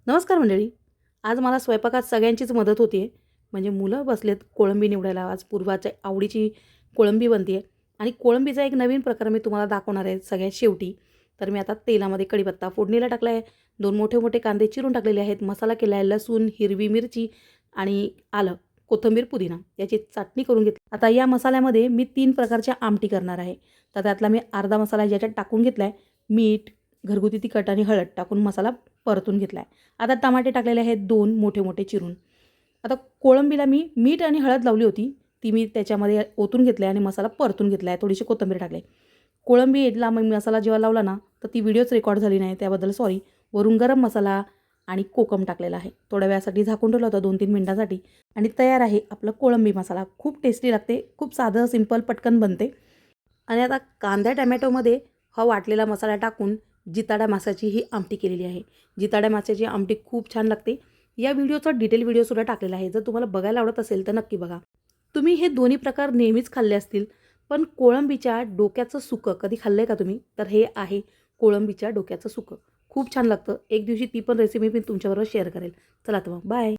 नमस्कार मंडळी. आज मला स्वयंपाकात सगळ्यांचीच मदत होती आहे. म्हणजे मुलं बसलेत कोळंबी निवडायला. आज पूर्वाच्या आवडीची कोळंबी बनते आहे आणि कोळंबीचा एक नवीन प्रकार मी तुम्हाला दाखवणार आहे सगळ्यात शेवटी. तर मी आता तेलामध्ये कढीपत्ता फोडणीला टाकला आहे. 2 मोठे-मोठे कांदे चिरून टाकलेले आहेत. मसाला केला आहे. लसूण, हिरवी मिरची आणि आलं, कोथिंबीर, पुदिना याची चटणी करून घेतली. आता या मसाल्यामध्ये मी 3 प्रकारच्या आमटी करणार आहे. तर त्यातला मी अर्धा मसाला याच्यात टाकून घेतला आहे. मीठ, घरगुती तिखट आणि हळद टाकून मसाला परतून घेतला आहे. आता टमाटे टाकलेले आहेत 2 मोठे-मोठे चिरून. आता कोळंबीला मी मीठ आणि हळद लावली होती. ती मी त्याच्यामध्ये ओतून घेतली आणि मसाला परतून घेतला आहे. थोडीशी कोथिंबीर टाकली. कोळंबीला मग मसाला जेव्हा लावला ना, तर ती व्हिडिओच रेकॉर्ड झाली नाही. त्याबद्दल सॉरी. वरून गरम मसाला आणि कोकम टाकलेला आहे. थोड्या वेळासाठी झाकून ठेवलं होतं 2-3 मिनिटांसाठी आणि तयार आहे आपलं कोळंबी मसाला. खूप टेस्टी लागते. खूप साधं, सिंपल, पटकन बनते. आणि आता कांदा टमॅटोमध्ये हा वाटलेला मसाला टाकून जिताड्या माशाची ही आमटी केलेली आहे. जिताड्या माशाची आमटी खूप छान लागते. या व्हिडिओचा डिटेल व्हिडिओसुद्धा टाकलेला आहे. जर तुम्हाला बघायला आवडत असेल तर नक्की बघा. तुम्ही हे दोन्ही प्रकार नेहमीच खाल्ले असतील, पण कोळंबीच्या डोक्याचं सुकं कधी खाल्लं आहे का तुम्ही? तर हे आहे कोळंबीच्या डोक्याचं सुकं. खूप छान लागतं. एक दिवशी ती पण रेसिपी मी तुमच्याबरोबर शेअर करेल. चला तर मग बाय.